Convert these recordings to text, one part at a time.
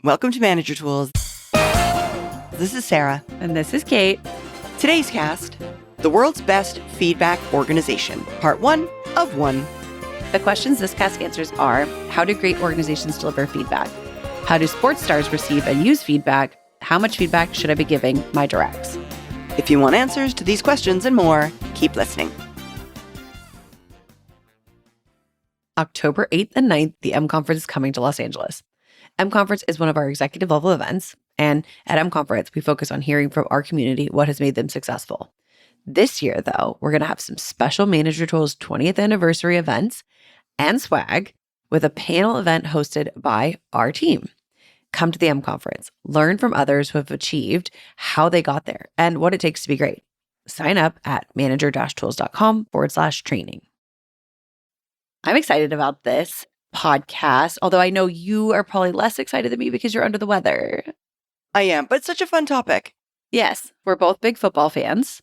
Welcome to Manager Tools. This is Sarah. And this is Kate. Today's cast, the world's best feedback organization, part 1 of 1. The questions this cast answers are: how do great organizations deliver feedback? How do sports stars receive and use feedback? How much feedback should I be giving my directs? If you want answers to these questions and more, keep listening. October 8th and 9th, the M Conference is coming to Los Angeles. M Conference is one of our executive level events, and at M Conference, we focus on hearing from our community what has made them successful. This year, though, we're going to have some special Manager Tools 20th anniversary events and swag with a panel event hosted by our team. Come to the M Conference, learn from others who have achieved, how they got there, and what it takes to be great. Sign up at manager-tools.com/training. I'm excited about this podcast, although I know you are probably less excited than me because you're under the weather. I am, but it's such a fun topic. Yes, we're both big football fans,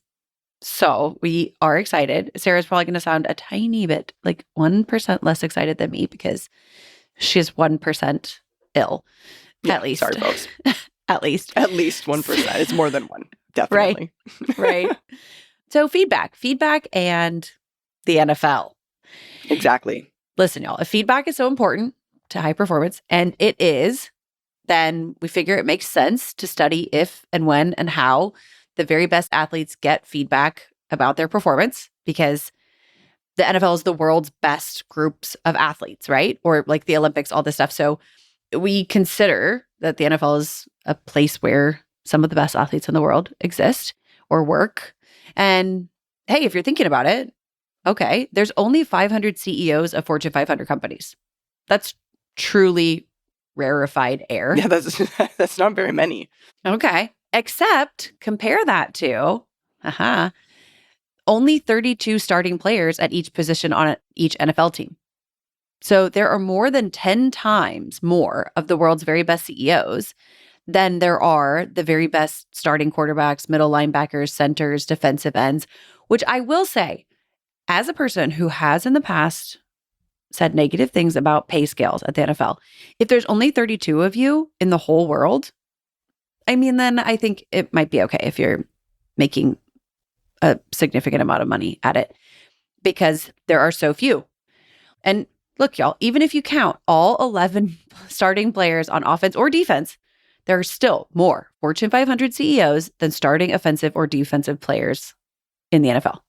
so we are excited. Sarah's probably going to sound a tiny bit, like 1% less excited than me because she's 1% ill, at least. Sorry, folks. At least 1%. It's more than one, definitely. Right. So feedback and the NFL. Exactly. Listen, y'all, if feedback is so important to high performance, and it is, then we figure it makes sense to study if and when and how the very best athletes get feedback about their performance, because the NFL is the world's best groups of athletes, right? Or like the Olympics, all this stuff. So we consider that the NFL is a place where some of the best athletes in the world exist or work. And hey, if you're thinking about it, okay, there's only 500 CEOs of Fortune 500 companies. That's truly rarified air. Yeah, that's not very many. Okay. Except compare that to only 32 starting players at each position on each NFL team. So there are more than 10 times more of the world's very best CEOs than there are the very best starting quarterbacks, middle linebackers, centers, defensive ends, which I will say, as a person who has in the past said negative things about pay scales at the NFL, if there's only 32 of you in the whole world, I mean, then I think it might be okay if you're making a significant amount of money at it, because there are so few. And look, y'all, even if you count all 11 starting players on offense or defense, there are still more Fortune 500 CEOs than starting offensive or defensive players in the NFL.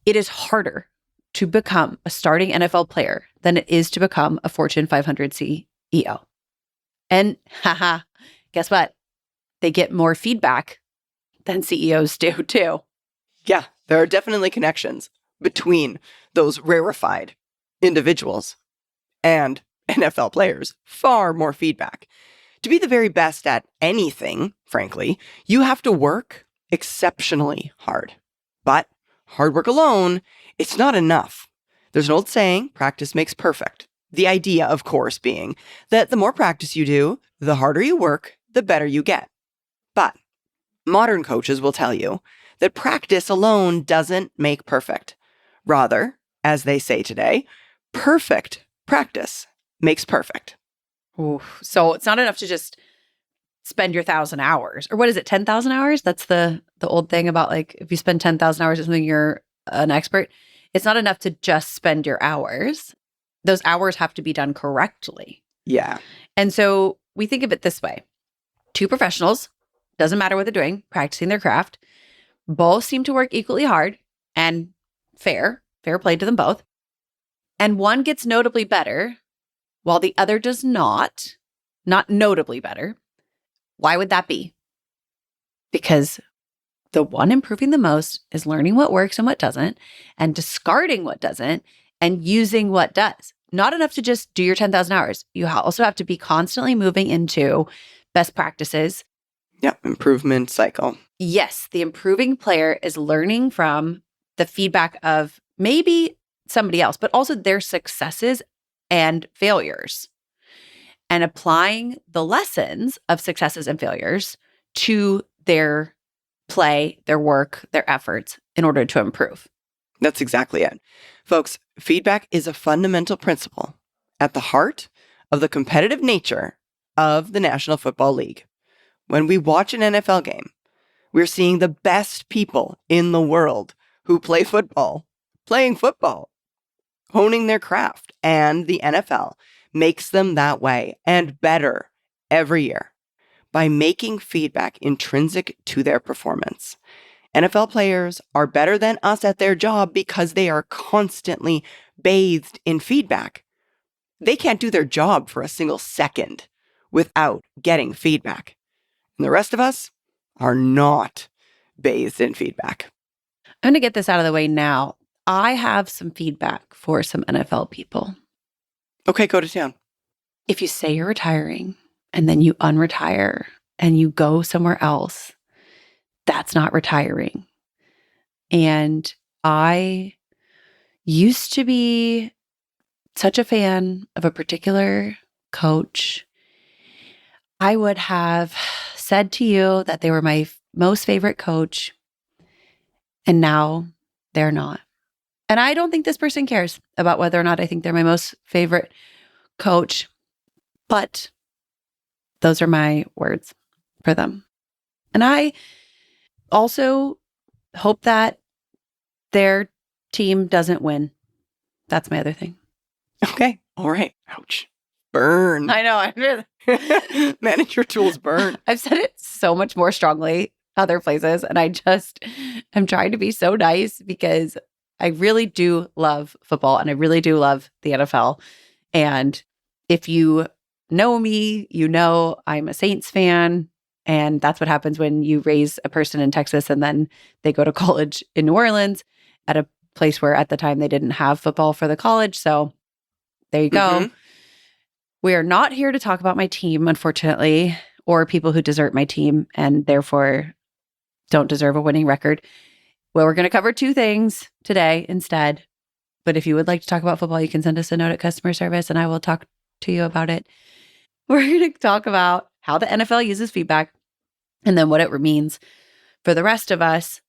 It is harder to become a starting NFL player than it is to become a Fortune 500 CEO. And guess what? They get more feedback than CEOs do too. Yeah, there are definitely connections between those rarified individuals and NFL players. Far more feedback. To be the very best at anything, frankly, you have to work exceptionally hard. But hard work alone, it's not enough. There's an old saying, practice makes perfect. The idea, of course, being that the more practice you do, the harder you work, the better you get. But modern coaches will tell you that practice alone doesn't make perfect. Rather, as they say today, perfect practice makes perfect. Ooh, so it's not enough to just spend your 1,000 hours, or what is it, 10,000 hours? That's the old thing about, like, if you spend 10,000 hours at something, you're an expert. It's not enough to just spend your hours. Those hours have to be done correctly. Yeah. And so we think of it this way. Two professionals, doesn't matter what they're doing, practicing their craft, both seem to work equally hard and fair play to them both. And one gets notably better while the other does not notably better. Why would that be? Because the one improving the most is learning what works and what doesn't, and discarding what doesn't, and using what does. Not enough to just do your 10,000 hours. You also have to be constantly moving into best practices. Yeah, improvement cycle. Yes, the improving player is learning from the feedback of maybe somebody else, but also their successes and failures, and applying the lessons of successes and failures to their play, their work, their efforts in order to improve. That's exactly it. Folks, feedback is a fundamental principle at the heart of the competitive nature of the National Football League. When we watch an NFL game, we're seeing the best people in the world who play football, playing football, honing their craft. And the NFL makes them that way and better every year by making feedback intrinsic to their performance. NFL players are better than us at their job because they are constantly bathed in feedback. They can't do their job for a single second without getting feedback. And the rest of us are not bathed in feedback. I'm going to get this out of the way now. I have some feedback for some NFL people. Okay, go to town. If you say you're retiring and then you unretire and you go somewhere else, that's not retiring. And I used to be such a fan of a particular coach. I would have said to you that they were my most favorite coach, and now they're not. And I don't think this person cares about whether or not I think they're my most favorite coach, but those are my words for them. And I also hope that their team doesn't win. That's my other thing. Okay. All right. Ouch. Burn. I know. Manage your tools burn. I've said it so much more strongly other places, and I just am trying to be so nice because I really do love football and I really do love the NFL. And if you know me, you know I'm a Saints fan. And that's what happens when you raise a person in Texas and then they go to college in New Orleans at a place where at the time they didn't have football for the college. So there you go. Mm-hmm. We are not here to talk about my team, unfortunately, or people who desert my team and therefore don't deserve a winning record. Well, we're going to cover two things today instead. But if you would like to talk about football, you can send us a note at customer service and I will talk to you about it. We're going to talk about how the NFL uses feedback and then what it means for the rest of us.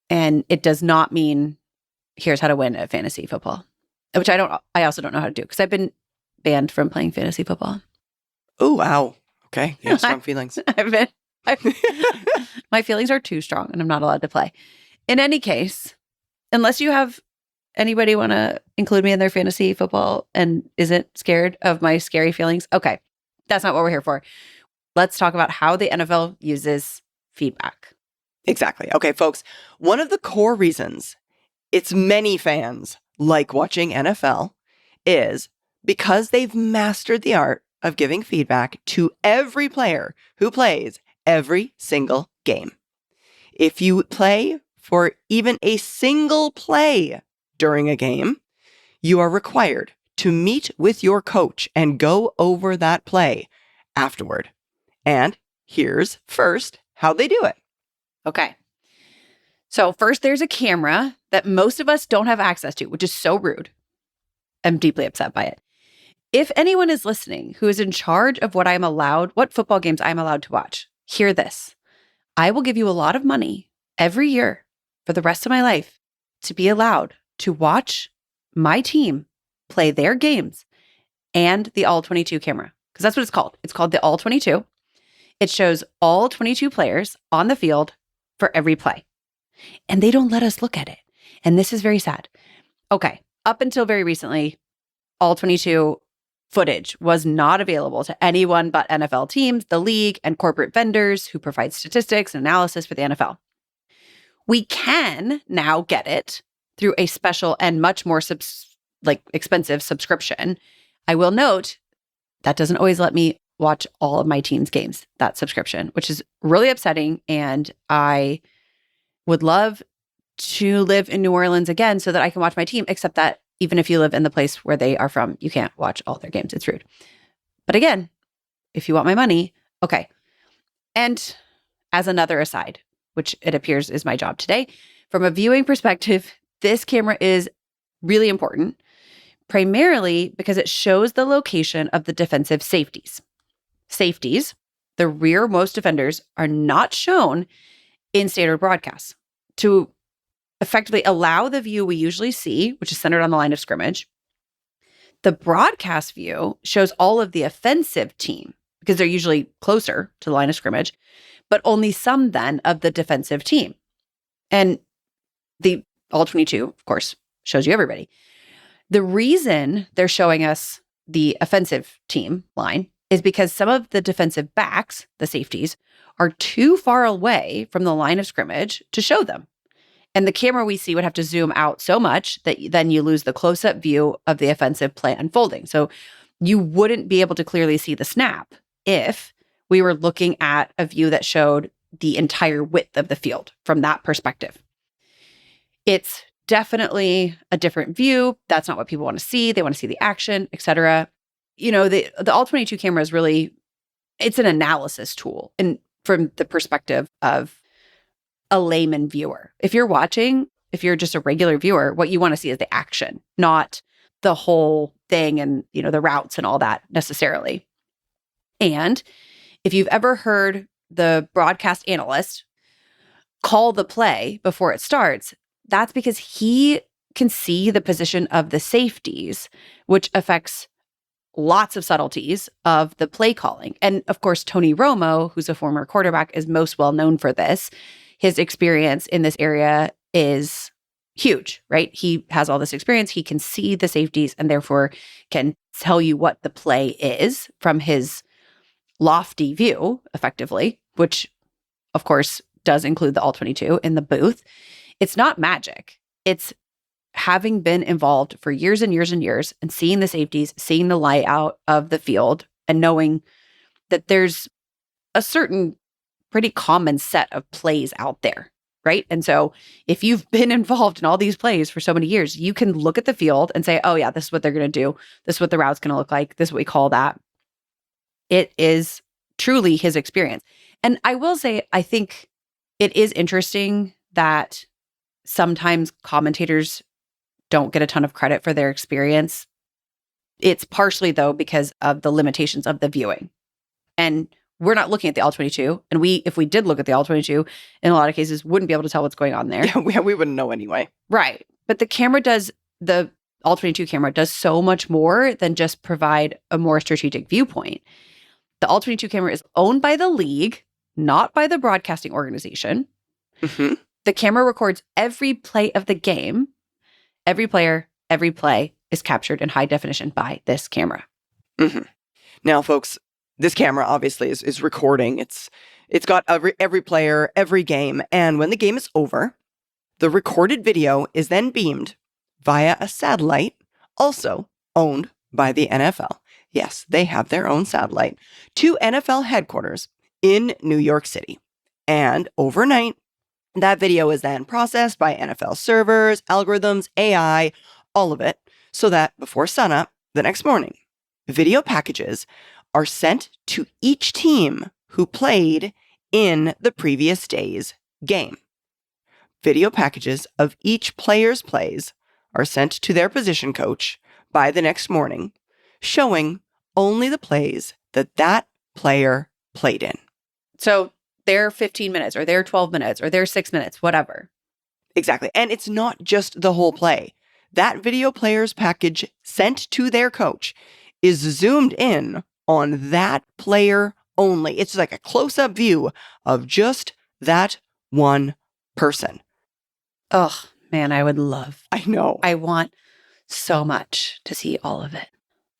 And it does not mean here's how to win at fantasy football, which I also don't know how to do because I've been banned from playing fantasy football. Oh, wow. Okay. Yeah, strong feelings. My feelings are too strong and I'm not allowed to play. In any case, unless you have anybody want to include me in their fantasy football and isn't scared of my scary feelings, okay, that's not what we're here for. Let's talk about how the NFL uses feedback. Exactly. Okay, folks, one of the core reasons its many fans like watching NFL is because they've mastered the art of giving feedback to every player who plays every single game. If you play for even a single play during a game, you are required to meet with your coach and go over that play afterward. And here's first how they do it. Okay. So first, there's a camera that most of us don't have access to, which is so rude. I'm deeply upset by it. If anyone is listening who is in charge of what football games I'm allowed to watch, hear this. I will give you a lot of money every year for the rest of my life to be allowed to watch my team play their games and the All 22 camera, because that's what it's called. It's called the All 22. It shows all 22 players on the field for every play. And they don't let us look at it. And this is very sad. Okay. Up until very recently, All 22 footage was not available to anyone but NFL teams, the league, and corporate vendors who provide statistics and analysis for the NFL. We can now get it through a special and much more expensive subscription. I will note that doesn't always let me watch all of my team's games, that subscription, which is really upsetting. And I would love to live in New Orleans again so that I can watch my team, except that even if you live in the place where they are from, you can't watch all their games. It's rude. But again, if you want my money, okay. And as another aside, which it appears is my job today, from a viewing perspective, this camera is really important, primarily because it shows the location of the defensive safeties. Safeties, the rearmost defenders, are not shown in standard broadcasts to effectively allow the view we usually see, which is centered on the line of scrimmage. The broadcast view shows all of the offensive team, because they're usually closer to the line of scrimmage, but only some then of the defensive team. And the All-22, of course, shows you everybody. The reason they're showing us the offensive team line is because some of the defensive backs, the safeties, are too far away from the line of scrimmage to show them. And the camera we see would have to zoom out so much that then you lose the close-up view of the offensive play unfolding. So you wouldn't be able to clearly see the snap if we were looking at a view that showed the entire width of the field from that perspective. It's definitely a different view. That's not what people want to see. They want to see the action, etc. You know, the All-22 camera is really, it's an analysis tool. And from the perspective of a layman viewer. If you're watching, if you're just a regular viewer, what you want to see is the action, not the whole thing and, you know, the routes and all that necessarily. And if you've ever heard the broadcast analyst call the play before it starts, that's because he can see the position of the safeties, which affects lots of subtleties of the play calling. And of course, Tony Romo, who's a former quarterback, is most well known for this. His experience in this area is huge, right? He has all this experience. He can see the safeties and therefore can tell you what the play is from his lofty view, effectively, which of course does include the All-22 in the booth. It's not magic. It's having been involved for years and years and years and seeing the safeties, seeing the layout of the field and knowing that there's a certain pretty common set of plays out there, right? And so if you've been involved in all these plays for so many years, you can look at the field and say, oh yeah, this is what they're going to do. This is what the route's going to look like. This is what we call that. It is truly his experience. And I will say, I think it is interesting that sometimes commentators don't get a ton of credit for their experience. It's partially, though, because of the limitations of the viewing. And we're not looking at the All-22. And if we did look at the All-22, in a lot of cases, wouldn't be able to tell what's going on there. Yeah, we wouldn't know anyway. Right. But the All-22 camera does so much more than just provide a more strategic viewpoint. The All-22 camera is owned by the league, not by the broadcasting organization. Mm-hmm. The camera records every play of the game. Every player, every play is captured in high definition by this camera. Mm-hmm. Now, folks, this camera obviously is recording. It's got every player, every game. And when the game is over, the recorded video is then beamed via a satellite, also owned by the NFL. Yes, they have their own satellite, to NFL headquarters in New York City. And overnight, that video is then processed by NFL servers, algorithms, AI, all of it, so that before sunup the next morning, video packages are sent to each team who played in the previous day's game. Video packages of each player's plays are sent to their position coach by the next morning, showing only the plays that player played in. So their 15 minutes or their 12 minutes or their 6 minutes, whatever. Exactly. And it's not just the whole play. That video player's package sent to their coach is zoomed in on that player only. It's like a close-up view of just that one person. Oh, man, I would love. I know. I want so much to see all of it.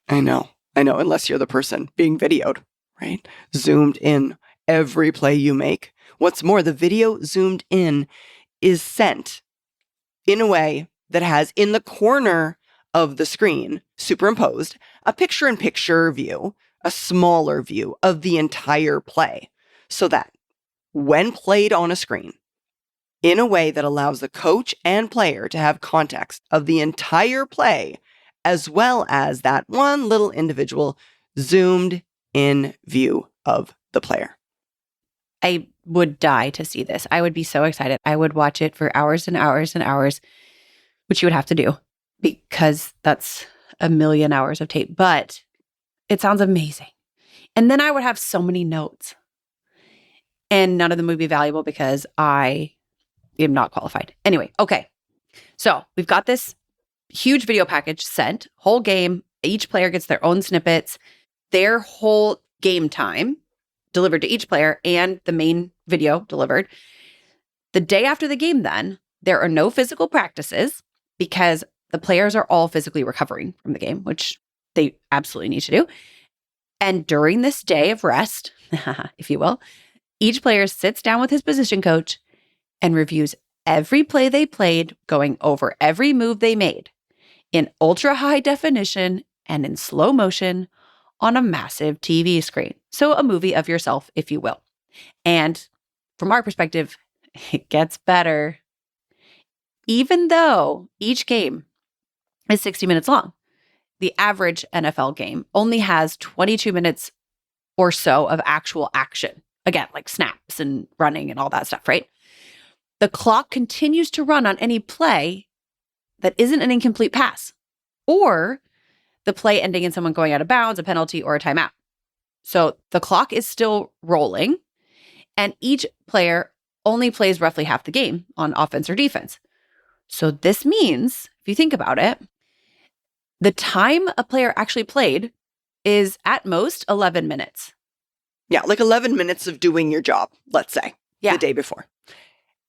I know, unless you're the person being videoed, right? Zoomed in every play you make. What's more, the video zoomed in is sent in a way that has in the corner of the screen superimposed a picture-in-picture view, a smaller view of the entire play, so that when played on a screen, in a way that allows the coach and player to have context of the entire play, as well as that one little individual zoomed in view of the player. I would die to see this. I would be so excited. I would watch it for hours and hours and hours, which you would have to do because that's a million hours of tape, but it sounds amazing. And then I would have so many notes and none of them would be valuable because I am not qualified. Anyway, okay. So we've got this huge video package sent, whole game. Each player gets their own snippets. Their whole game time delivered to each player and the main video delivered. The day after the game, then, there are no physical practices because the players are all physically recovering from the game, which they absolutely need to do. And during this day of rest, if you will, each player sits down with his position coach and reviews every play they played, going over every move they made in ultra high definition and in slow motion on a massive TV screen. So a movie of yourself, if you will. And from our perspective, it gets better. Even though each game is 60 minutes long, the average NFL game only has 22 minutes or so of actual action. Again, like snaps and running and all that stuff, right? The clock continues to run on any play that isn't an incomplete pass or the play ending in someone going out of bounds, a penalty, or a timeout. So the clock is still rolling, and each player only plays roughly half the game on offense or defense. So this means, if you think about it, the time a player actually played is at most 11 minutes. Yeah, like 11 minutes of doing your job, let's say, the day before.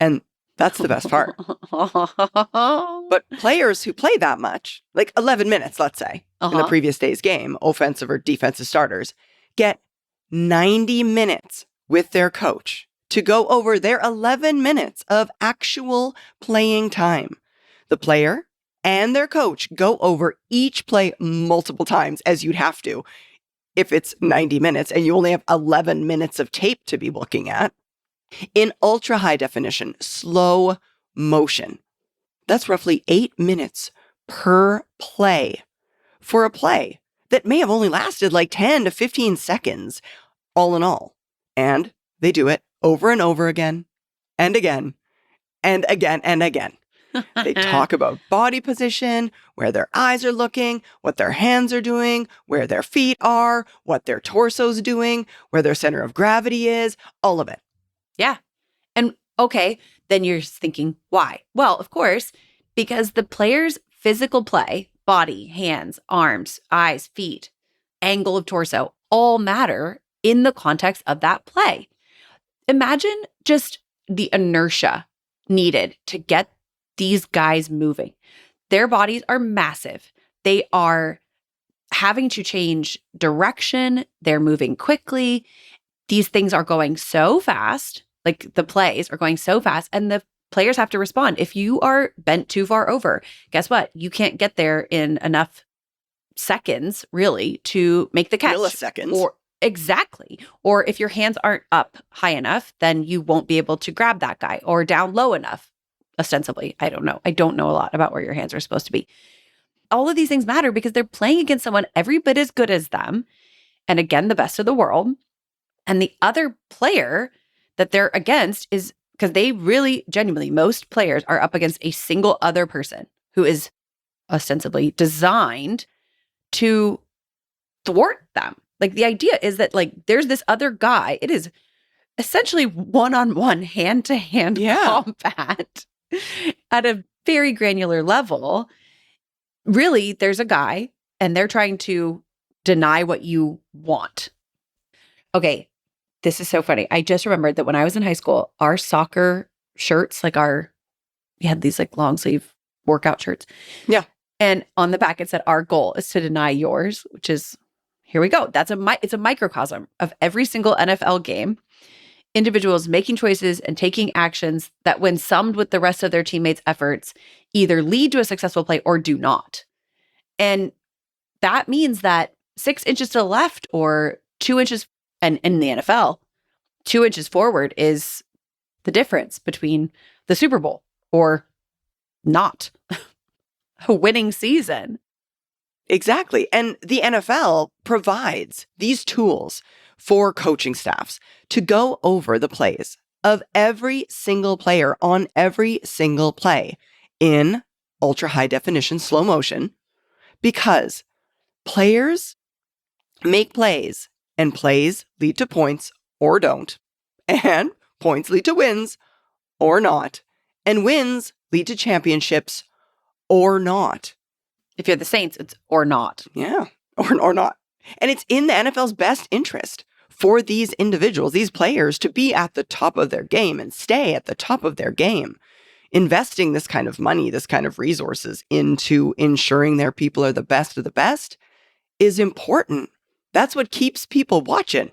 And that's the best part. But players who play that much, like 11 minutes, let's say, in the previous day's game, offensive or defensive starters, get 90 minutes with their coach to go over their 11 minutes of actual playing time. The player and their coach go over each play multiple times, as you'd have to if it's 90 minutes and you only have 11 minutes of tape to be looking at, in ultra high definition, slow motion. That's roughly 8 minutes per play for a play that may have only lasted like 10 to 15 seconds all in all. And they do it over and over again and again and again and again. They talk about body position, where their eyes are looking, what their hands are doing, where their feet are, what their torso's doing, where their center of gravity is, all of it. Yeah. And okay, then you're thinking, why? Well, of course, because the player's physical play, body, hands, arms, eyes, feet, angle of torso, all matter in the context of that play. Imagine just the inertia needed to get these guys moving. Their bodies are massive. They are having to change direction. They're moving quickly. These things are going so fast, like the plays are going so fast, and the players have to respond. If you are bent too far over, guess what? You can't get there in enough seconds, really, to make the catch. Milliseconds. Exactly. Or if your hands aren't up high enough, then you won't be able to grab that guy, or down low enough, ostensibly. I don't know. I don't know a lot about where your hands are supposed to be. All of these things matter because they're playing against someone every bit as good as them. And again, the best of the world. And the other player that they're against is because they really, genuinely, most players are up against a single other person who is ostensibly designed to thwart them. Like the idea is that like there's this other guy. It is essentially one-on-one, hand-to-hand combat at a very granular level. Really, there's a guy and they're trying to deny what you want. Okay, this is so funny. I just remembered that when I was in high school, our soccer shirts, we had these like long sleeve workout shirts. Yeah. And on the back, it said, our goal is to deny yours, which is, here we go. It's a microcosm of every single NFL game. Individuals making choices and taking actions that when summed with the rest of their teammates' efforts, either lead to a successful play or do not. And that means that 6 inches to the left or 2 inches, and in the NFL, 2 inches forward is the difference between the Super Bowl or not a winning season. Exactly. And the NFL provides these tools for coaching staffs to go over the plays of every single player on every single play in ultra high definition slow motion, because players make plays and plays lead to points or don't, and points lead to wins or not, and wins lead to championships or not. If you're the Saints, it's or not. Yeah, or not. And it's in the NFL's best interest for these individuals, these players, to be at the top of their game and stay at the top of their game. Investing this kind of money, this kind of resources into ensuring their people are the best of the best is important. That's what keeps people watching.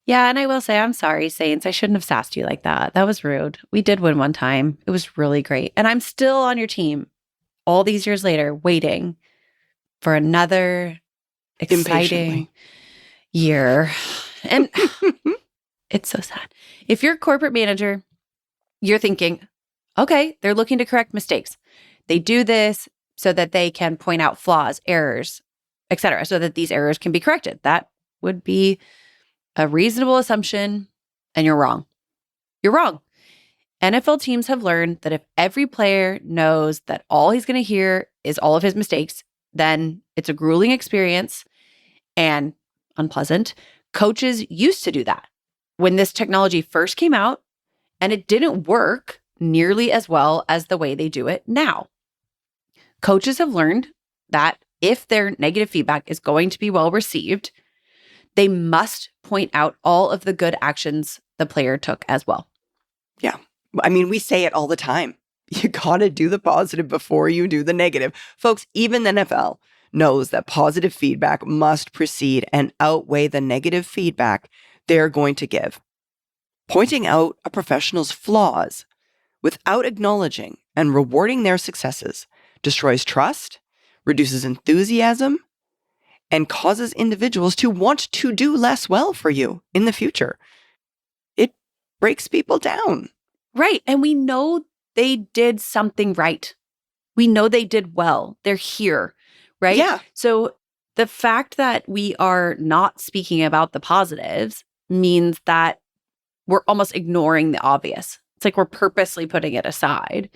Yeah, and I will say, I'm sorry, Saints. I shouldn't have sassed you like that. That was rude. We did win one time. It was really great. And I'm still on your team all these years later, waiting for another exciting year. And it's so sad. If you're a corporate manager, you're thinking, okay, they're looking to correct mistakes. They do this so that they can point out flaws, errors, etc., so that these errors can be corrected. That would be a reasonable assumption, and you're wrong. You're wrong. NFL teams have learned that if every player knows that all he's going to hear is all of his mistakes, then it's a grueling experience and unpleasant. Coaches used to do that when this technology first came out, and it didn't work nearly as well as the way they do it now. Coaches have learned that if their negative feedback is going to be well received, they must point out all of the good actions the player took as well. Yeah. I mean, we say it all the time. You got to do the positive before you do the negative. Folks, even the NFL knows that positive feedback must precede and outweigh the negative feedback they're going to give. Pointing out a professional's flaws without acknowledging and rewarding their successes destroys trust, reduces enthusiasm, and causes individuals to want to do less well for you in the future. It breaks people down. Right. And we know they did something right. We know they did well. They're here, right? Yeah. So the fact that we are not speaking about the positives means that we're almost ignoring the obvious. It's like we're purposely putting it aside.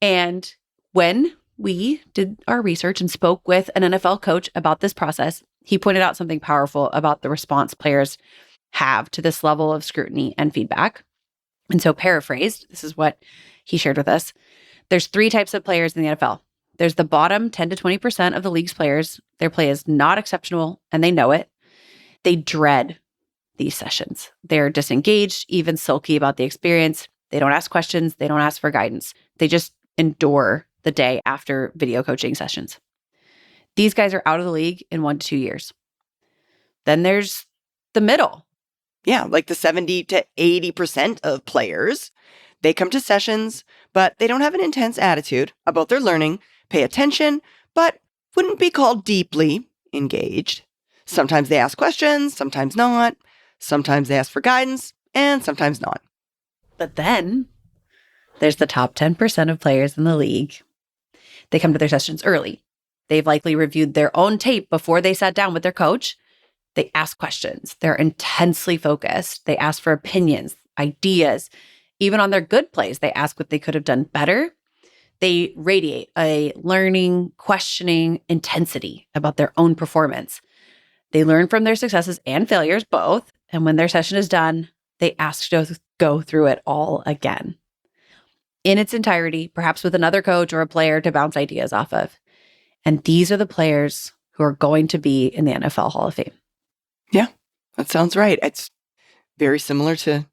And when we did our research and spoke with an NFL coach about this process, he pointed out something powerful about the response players have to this level of scrutiny and feedback. And so paraphrased, this is what he shared with us. There's 3 types of players in the NFL. There's the bottom 10 to 20% of the league's players. Their play is not exceptional and they know it. They dread these sessions. They're disengaged, even sulky about the experience. They don't ask questions. They don't ask for guidance. They just endure the day after video coaching sessions. These guys are out of the league in 1 to 2 years. Then there's the middle. Yeah, like the 70 to 80% of players. They come to sessions, but they don't have an intense attitude about their learning, pay attention, but wouldn't be called deeply engaged. Sometimes they ask questions, sometimes not. Sometimes they ask for guidance, and sometimes not. But then there's the top 10% of players in the league. They come to their sessions early. They've likely reviewed their own tape before they sat down with their coach. They ask questions. They're intensely focused. They ask for opinions, ideas. Even on their good plays, they ask what they could have done better. They radiate a learning, questioning intensity about their own performance. They learn from their successes and failures, both. And when their session is done, they ask to go through it all again in its entirety, perhaps with another coach or a player to bounce ideas off of. And these are the players who are going to be in the NFL Hall of Fame. Yeah, that sounds right. It's very similar to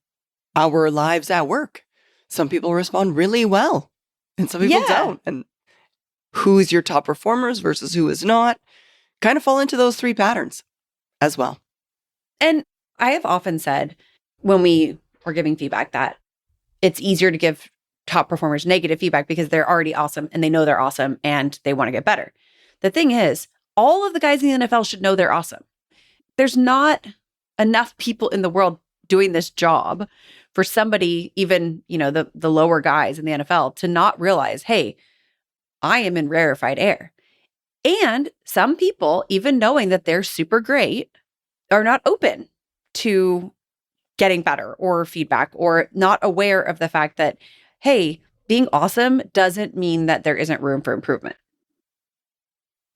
our lives at work. Some people respond really well and some people don't. And who is your top performers versus who is not kind of fall into those 3 patterns as well. And I have often said when we were giving feedback that it's easier to give top performers negative feedback because they're already awesome and they know they're awesome and they want to get better. The thing is, all of the guys in the NFL should know they're awesome. There's not enough people in the world doing this job for somebody, even, the lower guys in the NFL, to not realize, hey, I am in rarefied air. And some people, even knowing that they're super great, are not open to getting better or feedback, or not aware of the fact that, hey, being awesome doesn't mean that there isn't room for improvement.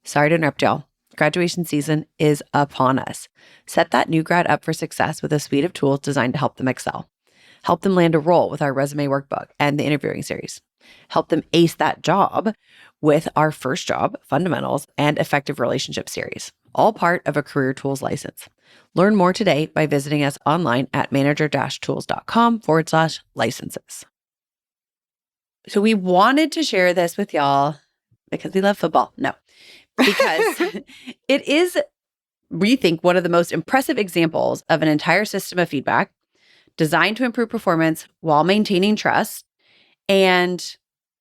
Sorry to interrupt y'all. Graduation season is upon us. Set that new grad up for success with a suite of tools designed to help them excel. Help them land a role with our resume workbook and the interviewing series. Help them ace that job with our first job, fundamentals, and effective relationship series. all part of a career tools license. Learn more today by visiting us online at manager-tools.com/licenses. So we wanted to share this with y'all because we love football. No, because it is, we think, one of the most impressive examples of an entire system of feedback designed to improve performance while maintaining trust. And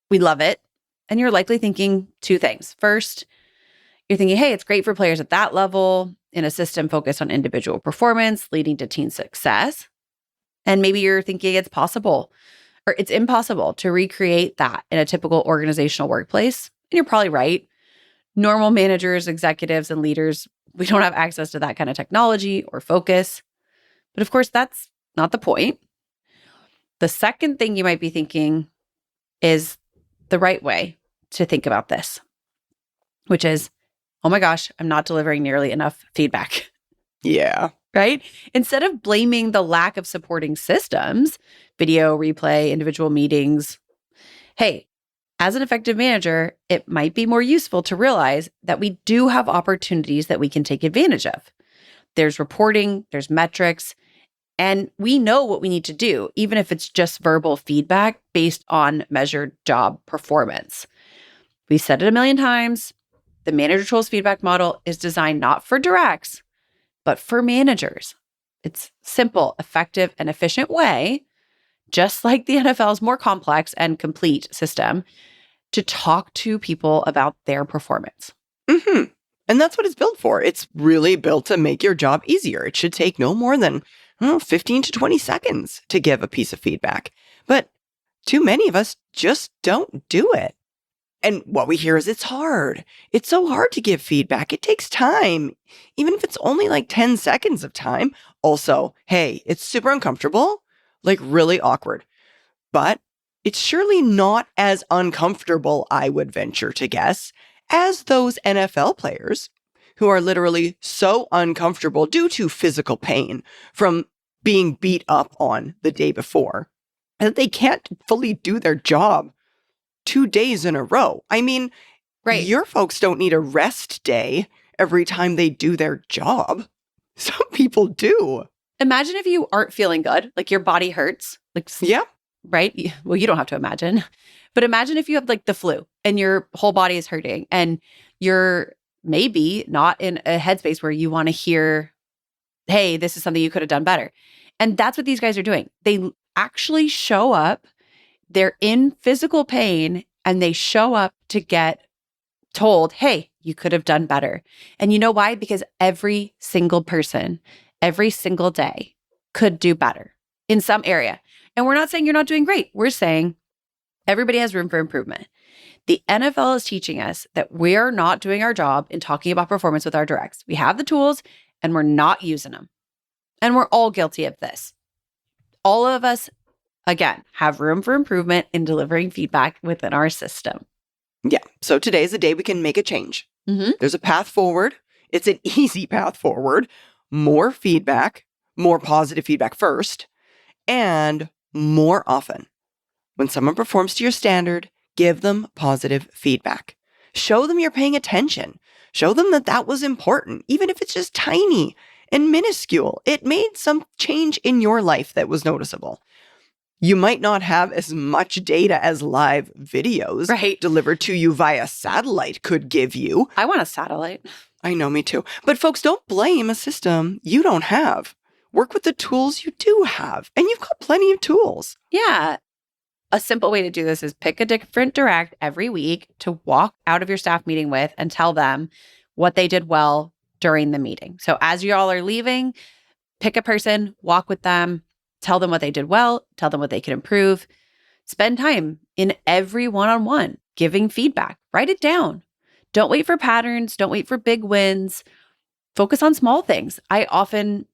we love it. And you're likely thinking two things. First, you're thinking, hey, it's great for players at that level in a system focused on individual performance, leading to team success. And maybe you're thinking it's possible or it's impossible to recreate that in a typical organizational workplace. And you're probably right. Normal managers, executives, and leaders, we don't have access to that kind of technology or focus. But of course, that's not the point. The second thing you might be thinking is the right way to think about this, which is, oh my gosh, I'm not delivering nearly enough feedback. Yeah. Right? Instead of blaming the lack of supporting systems, video, replay, individual meetings, hey, as an effective manager, it might be more useful to realize that we do have opportunities that we can take advantage of. There's reporting, there's metrics, and we know what we need to do, even if it's just verbal feedback based on measured job performance. We've said it a million times. The manager tools feedback model is designed not for directs, but for managers. It's simple, effective, and efficient way, just like the NFL's more complex and complete system, to talk to people about their performance. Mm-hmm. And that's what it's built for. It's really built to make your job easier. It should take no more than 15 to 20 seconds to give a piece of feedback. But too many of us just don't do it. And what we hear is it's hard. It's so hard to give feedback. It takes time, even if it's only like 10 seconds of time. Also, hey, it's super uncomfortable, like really awkward. But it's surely not as uncomfortable, I would venture to guess, as those NFL players who are literally so uncomfortable due to physical pain from being beat up on the day before that they can't fully do their job 2 days in a row. I mean, Right. Your folks don't need a rest day every time they do their job. Some people do. Imagine if you aren't feeling good, like your body hurts. Yeah. Right? Well, you don't have to imagine. But imagine if you have like the flu and your whole body is hurting and you're maybe not in a headspace where you want to hear, hey, this is something you could have done better. And that's what these guys are doing. They actually show up, they're in physical pain, and they show up to get told, hey, you could have done better. And you know why? Because every single person, every single day could do better in some area. And we're not saying you're not doing great. We're saying everybody has room for improvement. The NFL is teaching us that we're not doing our job in talking about performance with our directs. We have the tools and we're not using them. And we're all guilty of this. All of us, again, have room for improvement in delivering feedback within our system. Yeah. So today is the day we can make a change. Mm-hmm. There's a path forward. It's an easy path forward. More feedback, more positive feedback first, and more often. When someone performs to your standard, give them positive feedback. Show them you're paying attention. Show them that that was important, even if it's just tiny and minuscule. It made some change in your life that was noticeable. You might not have as much data as live videos delivered to you via satellite could give you. I want a satellite. I know, me too. But folks, don't blame a system you don't have. Work with the tools you do have. And you've got plenty of tools. Yeah. A simple way to do this is pick a different direct every week to walk out of your staff meeting with and tell them what they did well during the meeting. So as you all are leaving, pick a person, walk with them, tell them what they did well, tell them what they can improve. Spend time in every one-on-one giving feedback. Write it down. Don't wait for patterns. Don't wait for big wins. Focus on small things. I often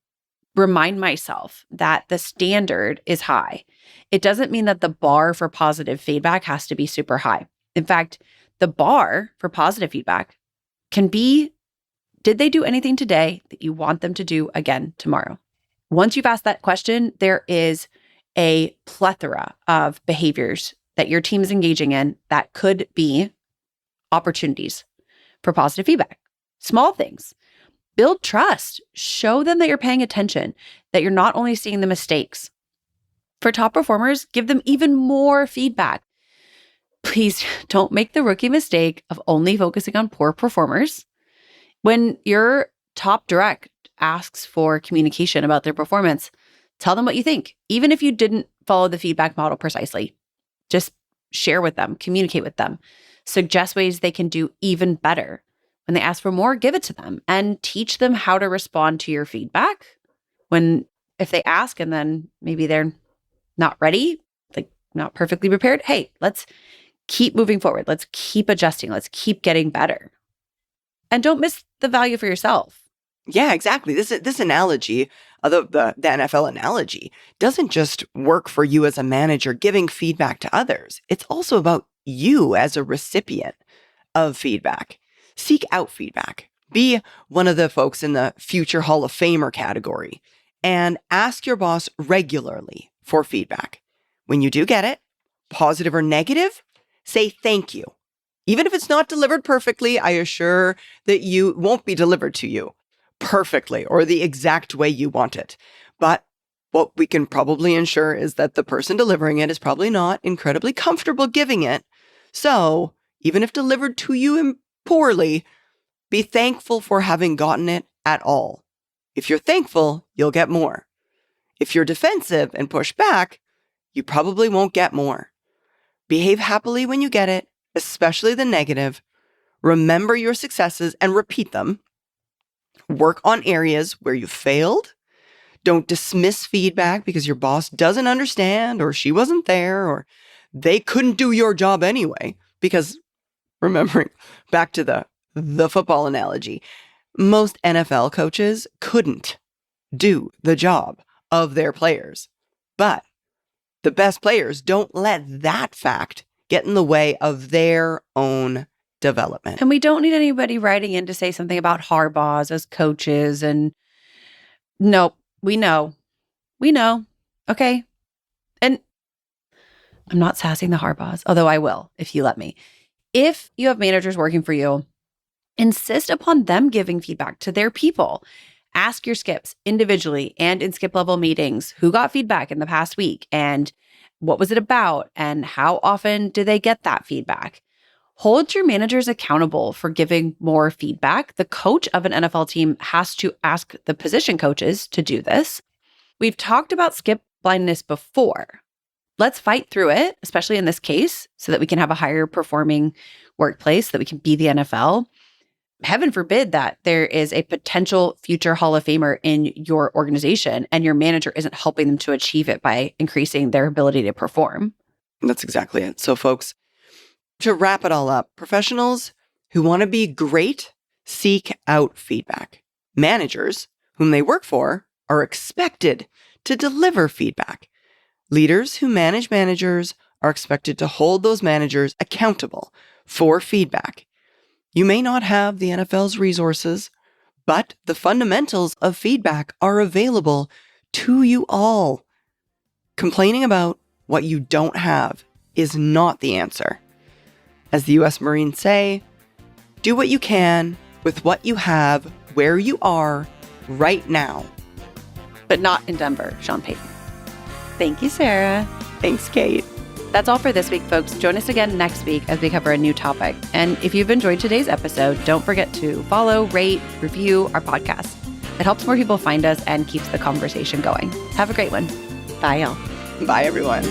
remind myself that the standard is high. It doesn't mean that the bar for positive feedback has to be super high. In fact, the bar for positive feedback can be, did they do anything today that you want them to do again tomorrow? Once you've asked that question, there is a plethora of behaviors that your team is engaging in that could be opportunities for positive feedback. Small things. Build trust. Show them that you're paying attention, that you're not only seeing the mistakes. For top performers, give them even more feedback. Please don't make the rookie mistake of only focusing on poor performers. When your top direct asks for communication about their performance, tell them what you think, even if you didn't follow the feedback model precisely. Just share with them, communicate with them, suggest ways they can do even better. When they ask for more, give it to them and teach them how to respond to your feedback. If they ask and then maybe they're not ready, like not perfectly prepared, hey, let's keep moving forward. Let's keep adjusting. Let's keep getting better. And don't miss the value for yourself. Yeah, exactly. This analogy, the NFL analogy, doesn't just work for you as a manager giving feedback to others. It's also about you as a recipient of feedback. Seek out feedback. Be one of the folks in the future Hall of Famer category and ask your boss regularly for feedback. When you do get it, positive or negative, say thank you. Even if it's not delivered perfectly, I assure that you won't be delivered to you perfectly or the exact way you want it. But what we can probably ensure is that the person delivering it is probably not incredibly comfortable giving it. So even if delivered to you poorly, be thankful for having gotten it at all. If you're thankful, you'll get more. If you're defensive and push back, you probably won't get more. Behave happily when you get it, especially the negative. Remember your successes and repeat them. Work on areas where you failed. Don't dismiss feedback because your boss doesn't understand or she wasn't there or they couldn't do your job anyway. Because remembering back to the football analogy, most NFL coaches couldn't do the job of their players. But the best players don't let that fact get in the way of their own development. And we don't need anybody writing in to say something about Harbaughs as coaches. And nope, we know. Okay. And I'm not sassing the Harbaughs, although I will if you let me. If you have managers working for you, insist upon them giving feedback to their people. Ask your skips individually and in skip level meetings who got feedback in the past week and what was it about and how often do they get that feedback. Hold your managers accountable for giving more feedback. The coach of an NFL team has to ask the position coaches to do this. We've talked about skip blindness before. Let's fight through it, especially in this case, so that we can have a higher performing workplace, so that we can be the NFL. Heaven forbid that there is a potential future Hall of Famer in your organization and your manager isn't helping them to achieve it by increasing their ability to perform. That's exactly it. So folks, to wrap it all up, professionals who want to be great seek out feedback. Managers whom they work for are expected to deliver feedback. Leaders who manage managers are expected to hold those managers accountable for feedback. You may not have the NFL's resources, but the fundamentals of feedback are available to you all. Complaining about what you don't have is not the answer. As the U.S. Marines say, do what you can with what you have where you are right now. But not in Denver, Sean Payton. Thank you, Sarah. Thanks, Kate. That's all for this week, folks. Join us again next week as we cover a new topic. And if you've enjoyed today's episode, don't forget to follow, rate, review our podcast. It helps more people find us and keeps the conversation going. Have a great one. Bye, y'all. Bye, everyone.